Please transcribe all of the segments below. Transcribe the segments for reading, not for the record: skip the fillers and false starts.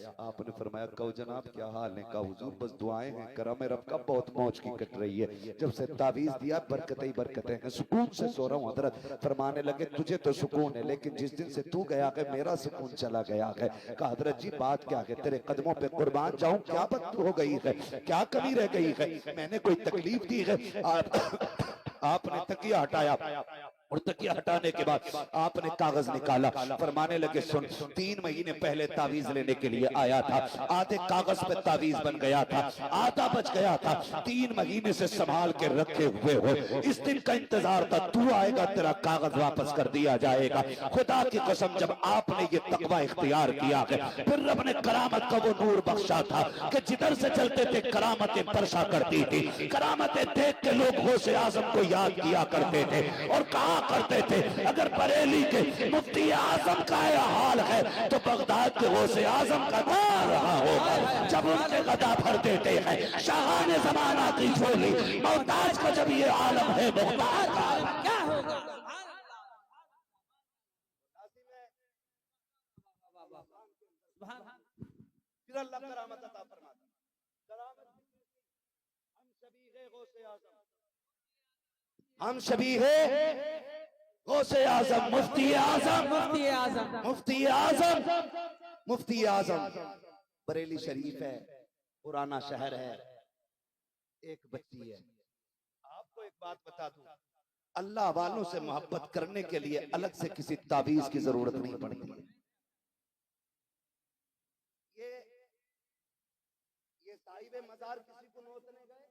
आपने फरमाया कहो जनाब क्या हाल है? कहा हुजूर बस दुआएं हैं, करम रब का बहुत मौज की कट रही है। जब से तावीज दिया बरकतें ही बरकतें हैं, सुकून से सो रहा हूँ। हजरत फरमाने लगे तुझे तो सुकून है, लेकिन जिस दिन से तू गया है मेरा सुकून चला गया है। कहा हजरत जी बात क्या है? तेरे कदमों पे कुर्बान जाऊं, क्या बात हो गई है, क्या कमी रह गई है, मैंने कोई तकलीफ दी है? आपने तकिया हटाया और तकिया हटाने के बाद आपने कागज निकाला। फरमाने लगे सुन, 3 महीने पहले तावीज लेने के लिए आया था, आधे कागज पे तावीज बन गया था, आधा बच गया था, 3 महीने से संभाल के रखे हुए हो। इस दिन का इंतजार था, तू आएगा तेरा कागज वापस कर दिया जाएगा। खुदा की कसम जब आपने ये तकवा इख्तियार किया है, फिर रब ने करामत का वो नूर बख्शा था कि जिधर से चलते थे करामतें बरसा करती थी। करामतें देख के लोग गौसे आजम को याद किया करते थे और कहा करते थे अगर बरेली के मुफ्ती आजम का यह हाल है तो बगदाद के गौसे आजम का क्या रहा होगा। जब उनके गदा भर देते हैं शाहाने जमाना की झोली, मोहताज का जब ये आलम है मुख्तार का क्या होगा। फिर अल्लाह करामत अता फरमाता, करामत हम सभी है गौसे आजम, हम सभी है गौसे आजम, मुफ्ती आजम, मुफ्ती आजम, मुफ्ती आजम, मुफ्ती आजम। बरेली शरीफ है, पुराना शहर है, एक बच्ची है। आपको एक बात बता दूं, अल्लाह वालों से मोहब्बत करने के लिए अलग से किसी तावीज की जरूरत नहीं पड़ती। ये साहिब मजार किसी को नोचने गए,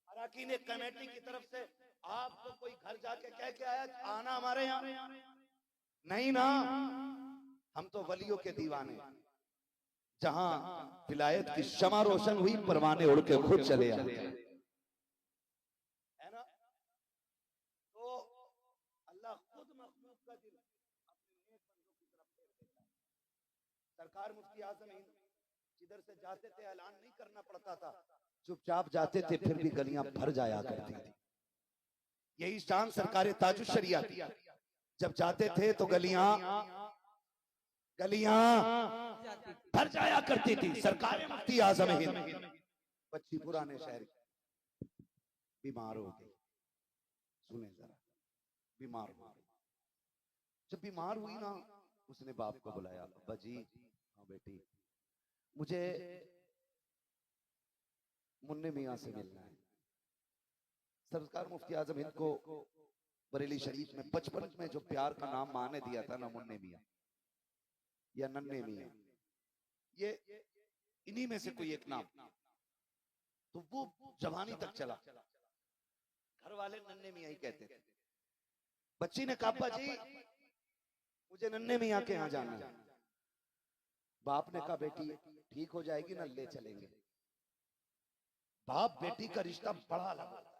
अराकीन कमेटी की तरफ से आपको कोई घर जाके कह के आया आना हमारे यहाँ? नहीं ना, हम तो वलियों के दीवाने, जहां विलायत की शमा रोशन हुई परवाने उड़ के खुद चले आए, है ना। तो अल्लाह खुद मखलूक का दिल अपने नेक बंदों की तरफ फेर देता है। सरकार मुफ्ती आजम हिंद जिधर से जाते थे ऐलान नहीं करना पड़ता था, चुपचाप जाते थे, फिर भी गलियां भर जाया करती थी। यही शान सरकार ताजुश शरिया थी, जब जाते थे तो गलियां भर जाया करती थी। सरकार मुफ्ती आजम हिंद बच्ची पुराने शहर बीमार हो गई, सुने जरा, बीमार हो गई। जब बीमार हुई ना, उसने बाप को बुलाया, अब्बा जी, हाँ बेटी, मुझे मुन्ने मियाँ से मिलना है। सरकार मुफ्ती आजम हिंद को बरेली शरीफ में बचपन में जो प्यार का नाम माँ ने दिया था ना, मुन्ने मियाँ या नन्हे मियाँ, ये इन्हीं में से कोई एक नाम, तो वो जवानी तक चला। घर वाले नन्हे मियाँ ही कहते थे। बच्ची ने कहा अब्बा जी मुझे नन्हे मियाँ के यहाँ जाना है। बाप ने कहा बेटी ठीक हो जाएगी ना, ले चलेंगे। बाप बेटी का रिश्ता बड़ा अलग होता है।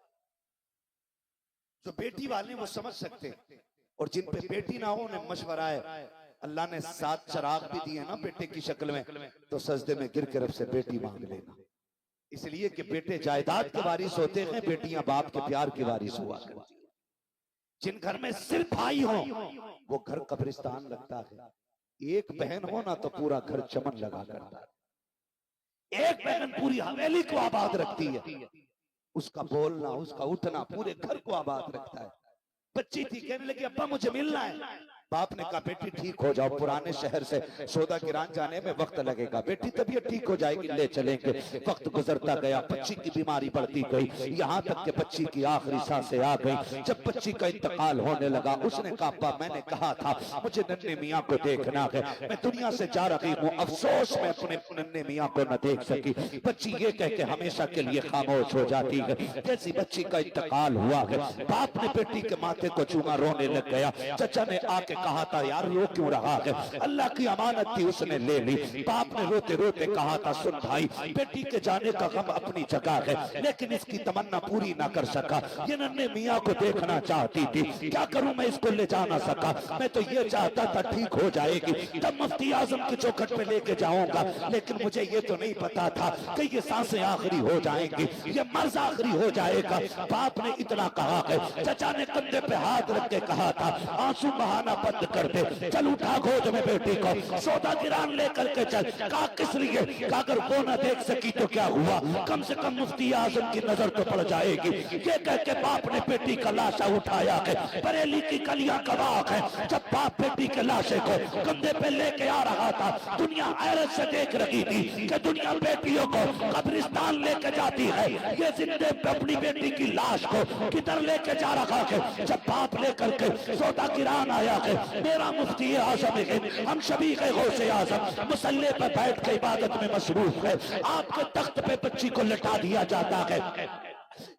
जो बेटी वाले वो समझ सकते, और जिन पे बेटी ना हो उन्हें मशवरा है। अल्लाह ने 7 चिराग भी दिए ना बेटे की शक्ल में, तो सजदे में गिर के रब से बेटी मांग लेना, इसलिए कि बेटे जायदाद के वारिस होते हैं, बेटियां बाप के प्यार की वारिस हुआ करती हैं। जिन घर में सिर्फ भाई हो वो घर कब्रिस्तान लगता है, एक बहन हो ना तो पूरा घर चमन लगा करता है। एक बहन पूरी हवेली को आबाद रखती है, उसका बोलना उसका उठना पूरे घर को आबाद रखता है। बच्ची थी, कहने लगी अब्बा मुझे मिलना है। बाप ने कहा बेटी ठीक हो जाओ, पुराने शहर से सौदा गिरान जाने में वक्त लगेगा, बेटी तबीयत ठीक हो जाएगी, ले चलेंगे। वक्त गुजरता गया, बच्ची की बीमारी बढ़ती गई, यहाँ तक कि बच्ची की आखिरी सांसें आ गई। जब बच्ची का इंतकाल होने लगा, उसने कहा अब्बा मैंने कहा था मुझे नन्हे मियाँ को देखना है, मैं दुनिया से जा रही हूँ, अफसोस मैं अपने नन्हे मियाँ को न देख सकी। बच्ची ये कह के हमेशा के लिए खामोश हो जाती है। जैसी बच्ची का इंतकाल हुआ है, बाप ने बेटी के माथे को चूमा, रोने लग गया। चचा ने आके कहा था यार रो क्यों रहा है, अल्लाह की अमानत थी उसने ले ली। बाप ने रोते रोते कहा था सुन भाई, बेटी के जाने का गम अपनी जगह है, लेकिन इसकी तमन्ना पूरी ना कर सका। ये नन्हे मियाँ को देखना चाहती थी, क्या करूं मैं इसको ले जा ना सका। मैं तो ये चाहता था ठीक हो जाएगी तब मुफ्ती आजम की चौखट पे लेके जाऊंगा, लेकिन मुझे ये तो नहीं पता था कि ये सांसें आखिरी हो जाएंगी, ये मर्ज आखिरी हो जाएगा। बाप ने इतना कहा है। चचा ने कंधे पे हाथ रख के कहा था आंसू बहाना बंद कर दे, चल उठा गोद में बेटी को, सौदागिरान लेकर के चल। कहा किस लिए? कहा अगर वो ना देख सकी तो क्या हुआ, कम से कम मुफ्ती आजम की नजर तो पड़ जाएगी। ये कह के बाप ने बेटी का लाशा उठाया है। बरेली की गलियां गवाह है, जब बाप बेटी के लाशे को कंधे पे लेके आ रहा था, दुनिया हैरत से देख रही थी कि दुनिया बेटियों को कब्रिस्तान लेके जाती है, ये जिंदे पे अपनी बेटी की लाश को किधर लेके जा रहा है। जब बाप लेकर के सौदागिरान आया है, मेरा मुफ्ती आजम है, हम शबी के गौसे आजम मुसल्ले पर बैठ के इबादत में मसरूफ है, आपके तख्त पे बच्ची को लटा दिया जाता है।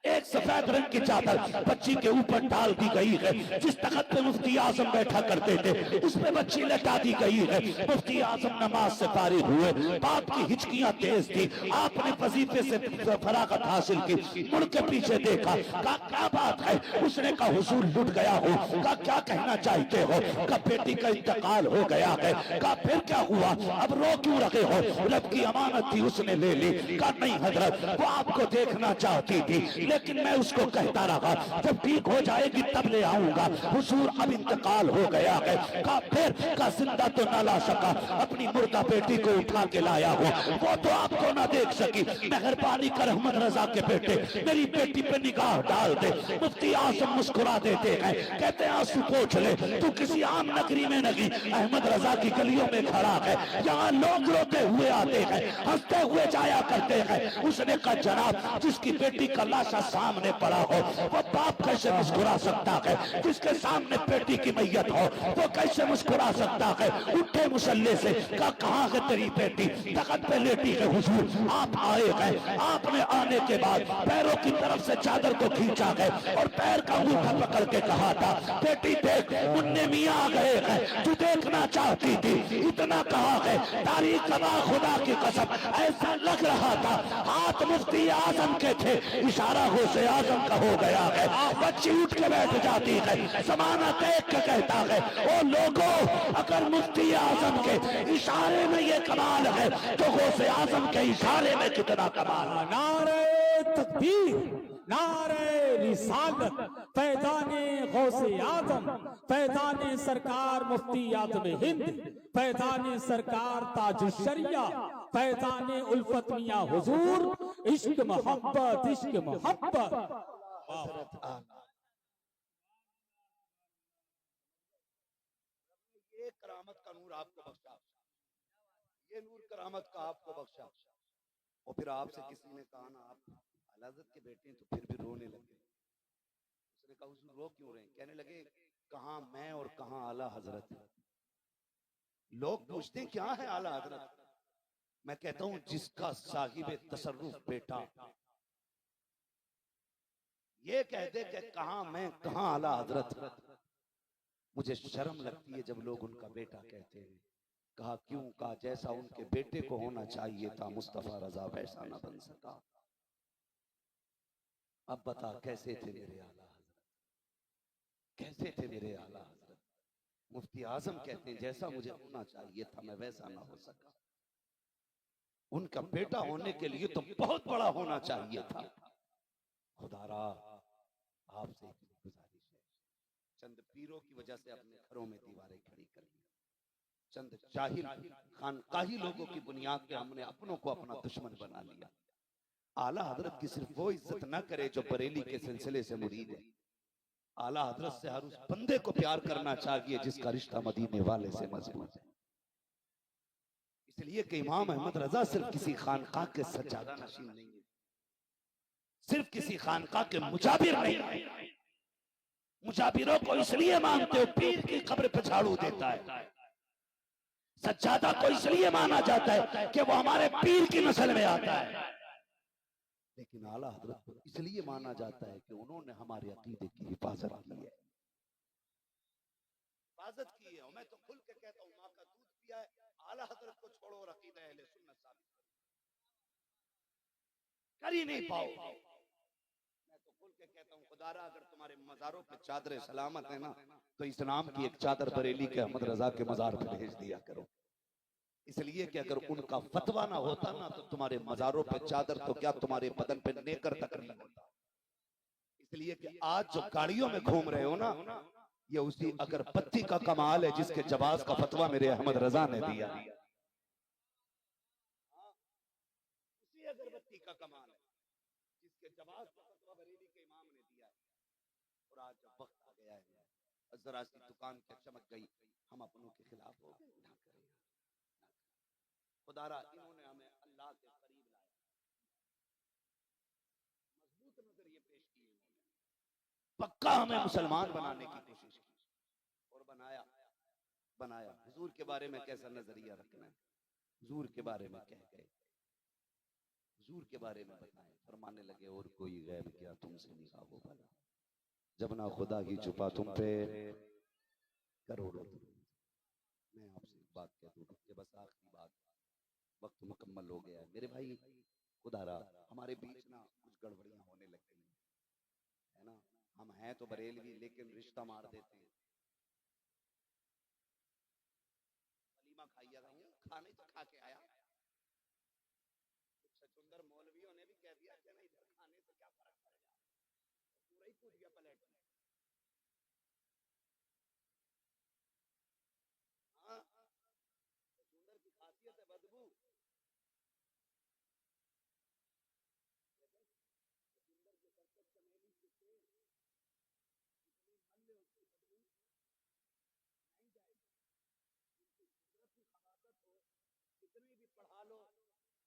एक सफेद रंग की चादर बच्ची के ऊपर डाल दी गई है। जिस तख्त पे मुफ्ती आजम बैठा करते थे उस पे बच्ची लटा दी गई है। मुफ्ती आजम नमाज से फारिग हुए, बाप की हिचकियां तेज थी, आपने वजीफे से फरागत हासिल की, मुड़ के पीछे देखा, कहा क्या बात है? उसने कहा हुजूर लुट गया हो। कहा क्या कहना चाहते हो? कहा बेटी का इंतकाल हो गया है। कहा फिर क्या हुआ, अब रो क्यों रहे हो? रब की अमानत थी उसने ले ली। कहा नहीं हजरत, वो आपको देखना चाहती थी, लेकिन मैं उसको कहता रहा जब ठीक हो जाएगी तब ले आऊंगा। हुजूर अब इंतकाल हो गया है। कहा फिर? का जिंदा तो ना ला सका, अपनी मुर्दा बेटी को उठा के लाया हो, वो तो आपको ना देख सकी। मेहरबानी कर अहमद रजा के बेटे, मेरी बेटी पे निगाह डाल दे। मुफ्ती आजम मुस्कुरा देते हैं, कहते हैं आंसू पोंछ ले, तू किसी आम नगरी में नहीं, अहमद रजा की गलियों में खड़ा है, यहाँ लोग रोते हुए आते हैं, हंसते हुए जाया करते हैं। उसने कहा जनाब, जिसकी बेटी का लाशा सामने पड़ा हो वो बाप कैसे मुस्कुरा सकता है? जिसके सामने बेटी की मैयत हो वो कैसे मुस्कुरा सकता है? उठे मुसल्ले से, कहा कहाँ है तेरी बेटी? तख्त पे लेटी है हुजूर, आप आए हैं। आपने आने के बाद पैरों की तरफ से चादर को खींचा है और पैर का अंगूठा पकड़ के कहा था, बेटी देख, मुन्ने मियाँ आ गए हैं, तू देखना चाहती थी। इतना कहा है, तारीख गवाह खुदा की कसम, ऐसा लग रहा था हाथ मुफ्ती आजम के थे, इशारा गौसे आजम का हो गया है। बच्ची उठ के बैठ जाती है, जमाना देख के कहता है, ओ लोगों, अगर मुफ्ती आजम के इशारे में ये कमाल है तो गौसे आजम के इशारे में कितना कमाल है। नारे तकबीर, नारे रिसालत, फैजाने गौसे आजम, फैजाने सरकार मुफ्ती आजम हिंद, फैजाने सरकार ताजुश्शरिया, फैजाने उल्फत मियां हुजूर, इश्क मोहब्बत, इश्क मोहब्बत। ये करामत का नूर आपको बख्शा, ये नूर करामत का आपको बख्शा। और फिर आपसे किसी ने कहा ना आप आला हज़रत के बेटे हैं, तो फिर भी रोने लगे। उसने कहा हुजूर रो क्यों रहे? कहने लगे कहां मैं और कहां आला हजरत। लोग पूछते हैं क्या है आला हजरत? मैं कहता हूं जिसका साहिब तसर्रुफ बेटा ये कह दे कि कहां मैं कहां आला हजरत, मुझे शर्म लगती है जब लोग उनका बेटा कहते हैं। कहा क्यों? कहा जैसा उनके बेटे को होना चाहिए था मुस्तफा रजा वैसा ना बन सका। अब बता कैसे थे मेरे आला हजरत, कैसे थे मेरे आला हजरत? मुफ्ती आजम कहते हैं जैसा मुझे होना चाहिए था मैं वैसा ना हो सका। उनका बेटा होने के लिए तो बहुत बड़ा होना चाहिए था। खुदारा आपसे गुजारिश है, चंद पीरों की वजह से अपने घरों में दीवारें खड़ी कर ली, चंद जाहिल खानकाही लोगों की बुनियाद पे हमने अपनों को अपना दुश्मन बना लिया। आला हजरत की सिर्फ वो इज्जत ना करे जो बरेली के सिलसिले से मुरीद है। आला हजरत से हर उस बंदे को प्यार करना चाहिए जिसका रिश्ता मदीने वाले से मजबूत है। इसलिए कि इमाम अहमद रजा सिर्फ किसी खानकाह के सज्जादा नशीन नहीं है, सिर्फ किसी खानकाह के मुजाबिर नहीं है। मुजाबिरों को इसलिए मानते हो पीर की कब्र पे झाड़ू देता है, सज्जादा को इसलिए माना जाता है कि वो हमारे पीर की नस्ल में आता है, लेकिन आला हजरत को इसलिए माना जाता है कि उन्होंने हमारे अकीदे की हिफाजत की है, हिफाजत की है। और मैं तो खुल के कहता हूँ माँ का दूध पिया है, आला हजरत को छोड़ो और अकीदा अहले सुन्नत साबित कर ही नहीं पाओ। मैं तो खुल के कहता हूँ खुदारा अगर तुम्हारे मजारों पे चादर सलामत है ना तो इस्लाम की एक चादर बरेली के अहमद रजा के मजार पे भेज दिया करो। इसलिए कि अगर उनका फतवा ना होता ना तो तुम्हारे मजारों पे चादर तो क्या तुम्हारे बदन पे नेकर तक नहीं होता। इसलिए कि आज जो गाड़ियों में घूम रहे हो ना ये उसी अगरबत्ती का कमाल है जिसके जवाब का फतवा मेरे अहमद रजा ने दिया। उसी अगरबत्ती का कमाल है जिसके जवाब का फतवा बरेली के इमाम ने दिया है। और आज जब वक्त आ गया है, जरा सी दुकान के चमक गई, हम अपनों के खिलाफ हो गए। ना करें, खुदारा इन्होंने हमें अल्लाह के करीब लाया, मजबूत नजरिए पेश किए, पक्का हमें मुसलमान बनाने की कोशिश की और बनाया। हुजूर के बारे में कैसा नजरिया रखना है, हुजूर के बारे में कह गए, हुजूर के बारे में बताएं, फरमाने लगे और कोई गैब क्या तुमसे निगाह हो भला, जब ना खुदा ही छुपा तुम पे करोड़ों। मैं आपसे एक बात कह दूं कि बस आखिरी बात, वक्त मुकम्मल हो गया है मेरे भाई। खुदारा हमारे बीच ना कुछ गड़बड़ियां होने लग गई है ना। हम हैं तो बरेलवी लेकिन रिश्ता मार देते हैं। वलीमा खाइएगा, खाने तो खा के आया। सचुंदर मौलवियों ने भी कह दिया कि ना इधर खाने से क्या फर्क पड़ेगा, पूरा ही पूछ गया प्लेट में। हाँ, सचुंदर की खासियत है बदबू। सचुंदर के सर पे चमेली के तेल इतनी मल्ले उसकी बदबू नहीं जाएगी। उनकी कुदरत की खबासत हो, कितनी भी पढ़ा लो,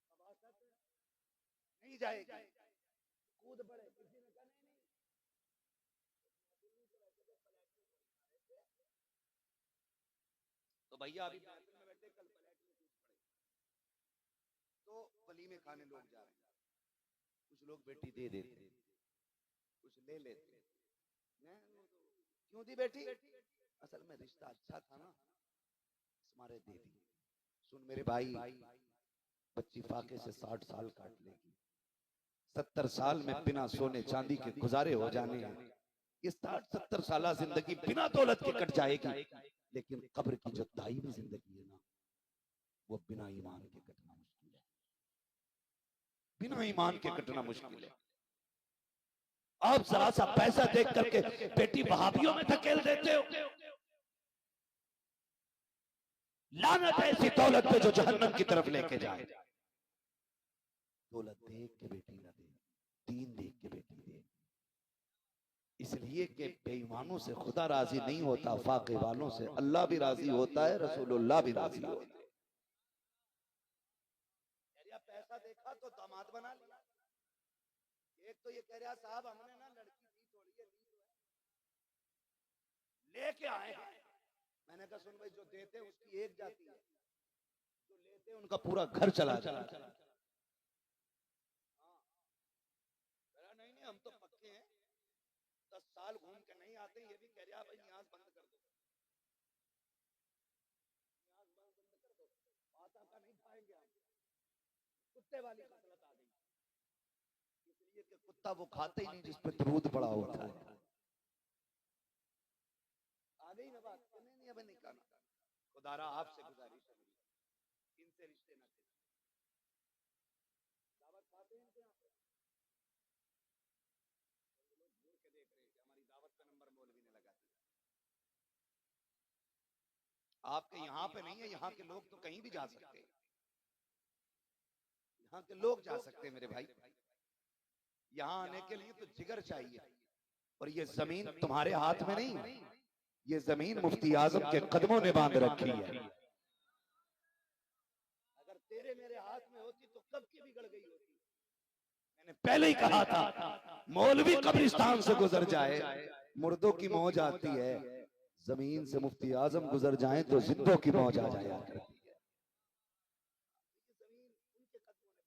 खबासत नहीं जाएगी। कूद पड़े, किसी ने कहा नहीं। तो भैया अभी महफिल में बैठे, कल फ्लैट में कूद पड़े। तो वलीमे खाने लोग जा रहे हैं, कुछ लोग बेटी दे देते, कुछ ले लेते। क्यों दी बेटी? असल में रिश्ता अच्छा था ना, हमारे दे दी। सुन मेरे भाई, बच्ची फाके से 60 साल काट लेगी, 70 साल में बिना सोने चांदी के गुजारे हो जाने हैं। ये 60-70 साल जिंदगी बिना दौलत के कट जाएगी, लेकिन कब्र की जो दायमी जिंदगी है ना, वो बिना ईमान के कटना मुश्किल है। बिना ईमान के कटना मुश्किल है। आप जरा सा पैसा देख करके बेटी वहाबियों में धकेल देते हो। लानत है ऐसी दौलत पे जो जहन्नम की तरफ लेके जाए। दौलत देख के बेटी ना दे, दीन देख के बेटी दे। इसलिए कि बेईमानों से खुदा राजी नहीं होता, फाके वालों से अल्लाह भी राजी होता है, रसूलुल्लाह भी राजी होता है। पैसा देखा तो दामाद बना लिया। एक तो ये कह रहा साहब हमने ना लड़की दी थोड़ी है, लेके आए हैं। मैंने कहा सुन भाई, जो देते हैं उसकी एक जाती है, जो लेते हैं उनका पूरा घर चला जाता है। नहीं हम तो पक्के हैं, 10 साल घूम के नहीं आते। ये भी कह रहा भाई न्याज बंद कर दो, न्याज बंद कर दो, आता का नहीं खाएंगे हम। कुत्ते वाली कसरत आ गई, इसलिए कि कुत्ता वो खाते ही नहीं जिस पे दरूद पड़ा होता है। आ गई ना बात? नहीं अबे नहीं खाना। खुदारा आपसे गुजारिश है, इनसे रिश्ते ना करें। दावत खाते हैं यहाँ पे, लोग घूर के देख रहे हैं कि हमारी दावत का नंबर मौलवी ने लगा दिया। आपके यहाँ पे नहीं है, यहाँ के लोग तो कहीं भी जा सकते हैं, यहाँ के लोग जा सकते हैं मेरे भाई। यहाँ आने के लिए तो जिगर चाहिए, और ये जमीन तुम्हारे हाथ में नहीं, ये जमीन मुफ्ती आजम के कदमों ने बांध रखी है। अगर तेरे मेरे हाथ में होती तो कब की बिगड़ गई होती। मैंने पहले ही कहा था, मौलवी कब्रिस्तान से गुजर जाए मुर्दों की मौज आती है, जमीन से मुफ्ती आजम गुजर जाए तो जिंदों की मौज आ जाए।